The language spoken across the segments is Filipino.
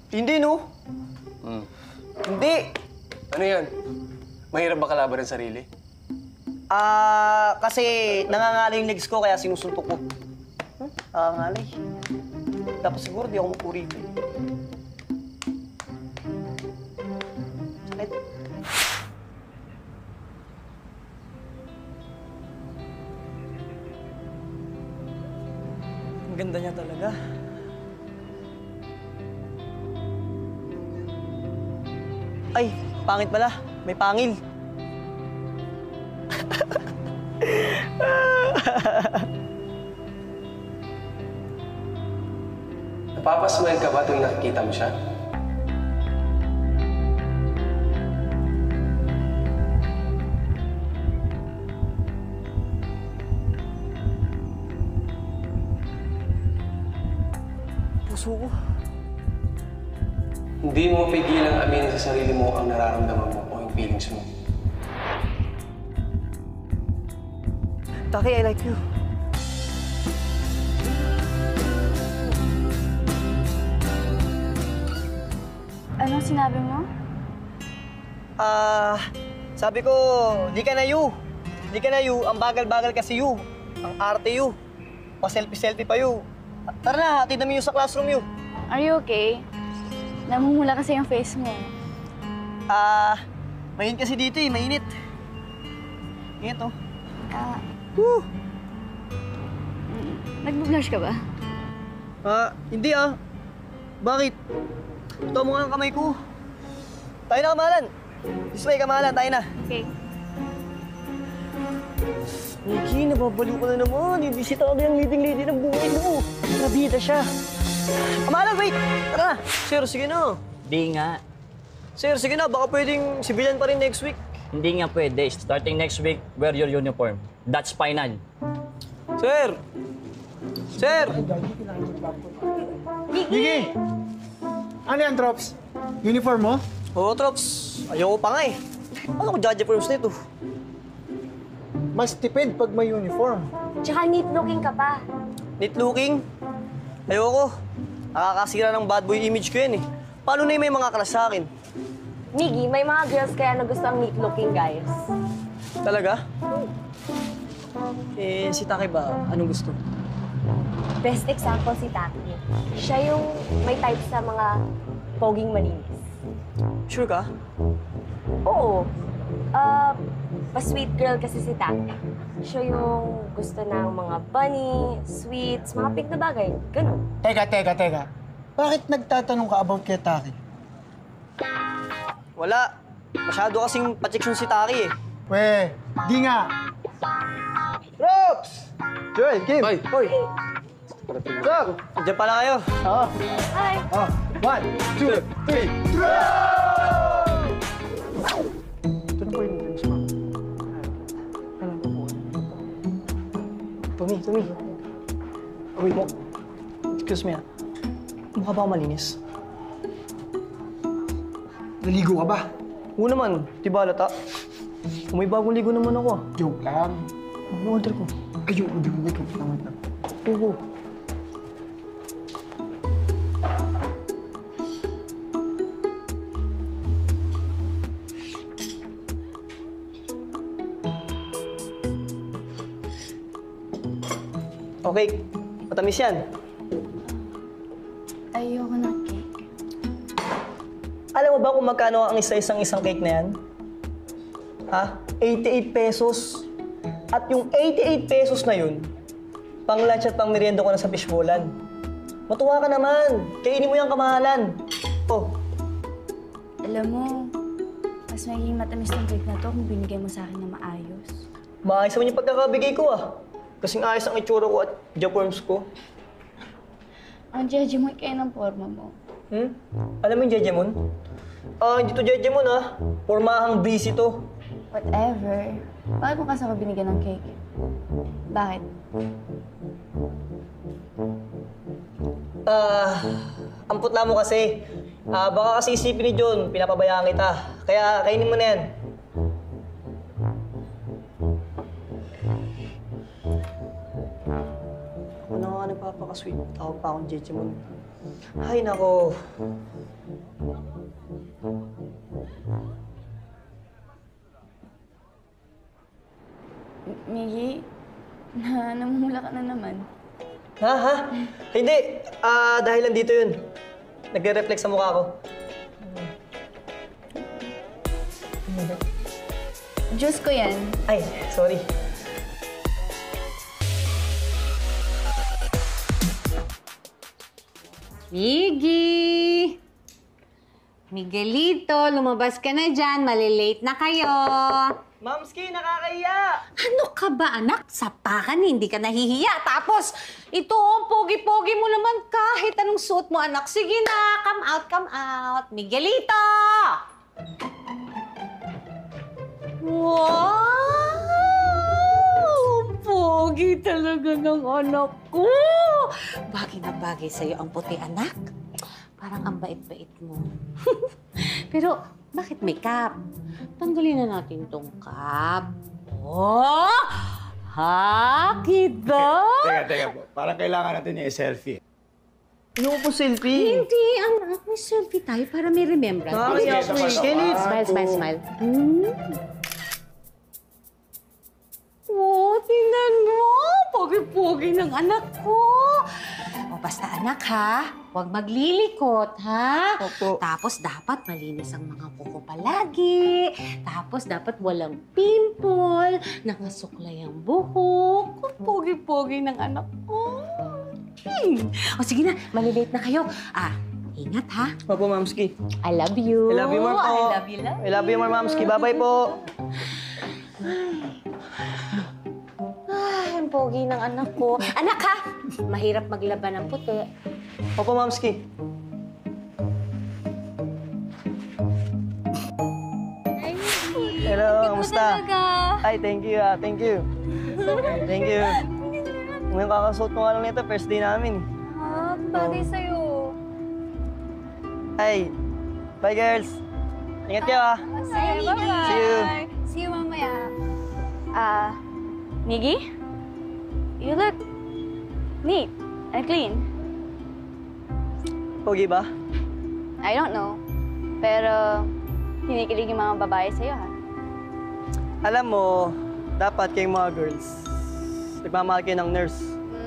Hindi, no? Hindi. Ano yan? Mahirap ba kalaban ng sarili? Kasi nangangalay yung legs ko kaya sinusuntok ko. Nangangalay. Tapos siguro di ako mapuri ito eh. Sakit. Ang ganda niya talaga. Ay, pangit pala. May pangil. Napapasmile ka ba tuwing nakikita mo siya? Puso ko. Hindi mo pigilang aminin sa sarili mo ang nararamdaman mo o yung feelings mo. Taki, I like you. Anong sinabi mo? Sabi ko, di ka na you. Di ka na you, ang bagal-bagal kasi you. Ang arte you. Pa-selfie-selfie pa you. Tara na, hatid namin you sa classroom you. Are you okay? Namumula kasi yung face mo. Mainit kasi dito eh, mainit. Init oh. Woo! Nag-blush ka ba? Hindi ah. Bakit? Ito mo nga ang kamay ko. Tayo na, kamahalan. This way, kamahalan. Tayo na. Okay. Nikki, nababaliw ko na naman. Yung bisita ka yung leading-lady ng buhay mo. Nabida siya. Kamahalan, wait! Tara na. Sir, sige na. Di nga. Sir, sige na. Baka pwedeng sibilyan pa rin next week. Hindi nga pwede. Starting next week, wear your uniform. That's final. Sir! Sir! Gigi! Ano yan, Trops? Uniform mo? Oo, Trops. Ayoko pa nga eh. Ano ko judge firms nito? Mas tipid pag may uniform. Tsaka neat-looking ka pa. Neat looking? Ayoko. Nakakasira ng bad boy image ko yan eh. Paano na yung may mga crush sa akin? Miggy, may mga girls kaya na gusto ang neat-looking guys. Talaga? Si Taki ba? Anong gusto? Best example si Taki. Siya yung may type sa mga poging malinis. Sure ka? Oo. Pa-sweet girl kasi si Taki. Siya yung gusto ng mga bunny, sweets, mga pink na bagay. Ganun. Teka. Bakit nagtatanong ka about kay Taki? Wala. Masyado kasing pacheksyon si Taki eh. We, di nga. Trops! Joel, Kim. Ay! Hoy! Sir! Diyan pala kayo. Oo. Hi! 1, 2, 3, throw! Ito na po yung drinks, ma'am. Ano po? Tommy. Wait mo. Excuse me ah. Mukha ba ako malinis? Naligo ka ba? Oo naman. Di ba halata? Kung may bagong ligo naman ako ah. Joke lang. Ano order ko? Ayun, wait lang. Oo. Okay, matamis yan. Ayoko na cake. Alam mo ba kung magkano ang isang cake na yan? 88 pesos. At yung 88 pesos na yun, pang lunch at pang merienda ko na sa fishbowlan. Matuwa ka naman. Kainin mo yung kamahalan. Oh, Alam mo, mas magiging matamis ng cake na to kung binigay mo sa akin na maayos. maayos naman yung pagkakabigay ko ah. Kasing ayos ang itsura ko at japorms ko. Ang judge mo kayo ng forma mo. Alam mo yung Jejemon? Hindi to Jejemon ah. Pormahang busy to. Whatever. Bakit mo kasi ako binigyan ng cake? Bakit? Ang putla mo kasi. Baka kasi isipin ni John, pinapabayaan kita. Kaya kainin mo na yan. Ako na nga nagpapaka-sweet. Tawag pa akong Jejemon. Ay, nako. Miggy, namumula ka na naman. Ha? Hindi. Dahil nandito yun. Nagre-reflect sa mukha ko. Diyos ko yan. Ay, sorry. Miggy! Miguelito, lumabas ka na dyan. Malilate na kayo. Mamski, nakakahiya! Ano ka ba, anak? Sapakan, hindi ka nahihiya. Tapos, ito, ang pogi-pogi mo naman kahit anong suot mo, anak. Sige na, come out, come out. Miguelito! Wow! Pogi talaga ng anak ko. Bagay na bagay sa'yo ang puti, anak. Parang ang bait-bait mo. Pero, bakit may cap? Tanggalin na natin tong cap. Oh! Ha? Kita? Teka po. Parang kailangan natin yung selfie. Ano po selfie? Hindi, anak. May selfie tayo para may remembrance. Nakakahiya po eh. Kelly! Smile, smile, smile. Oh, tingnan mo. Pogi-pogi ng anak ko. O basta anak ha, huwag maglilikot ha. Opo. Tapos dapat malinis ang mga kuko palagi. Tapos dapat walang pimple, nakasuklay ang buhok. Pogi-pogi ng anak ko. O sige na, malilate na kayo. Ingat ha. Opo, Mamski. I love you. I love you more po. I love you, I love you more, Mamski. Bye-bye po. Ay, ang pogi ng anak ko. Anak ha, mahirap maglaban ng puti. Opo, Mamski. Hello, kamusta? Ay, thank you thank you. Thank you. Ngayon kakasuot ko nga lang nito, first day namin. Bagay sa'yo. Ay, bye girls. Ingat kayo Sige, bye-bye. See you. See you mamaya. Miggy? You look neat and clean. Pogi ba? I don't know. Pero, kinikilig yung mga babae sa'yo, ha? Alam mo, dapat kayong mga girls, nagmamahal kayo ng nurse.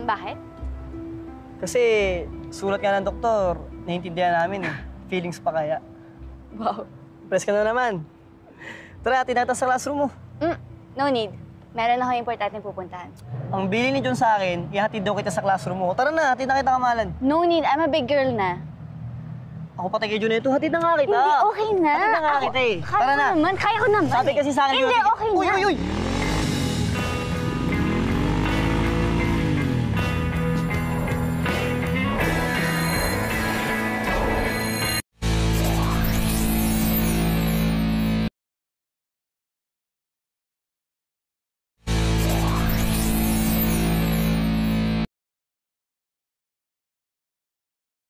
Bakit? Kasi sulat nga ng doktor, naiintindihan namin eh. Feelings pa kaya. Wow. Press ka na naman. Tara, tinata sa classroom mo. No need. Meron ako importante pupuntahan. Ang bili ni John sa akin, ihatid daw kita sa classroom mo. Tara na, hatid na kita kamalan. No need. I'm a big girl na. Ako patay kay John ito, hatid na nga kita. Hindi, okay na. Hatid na nga kita eh. Kaya Tara ko na. naman. Kaya ko naman. Sabi kasi sa akin, Hindi, hatid- okay na. Uy!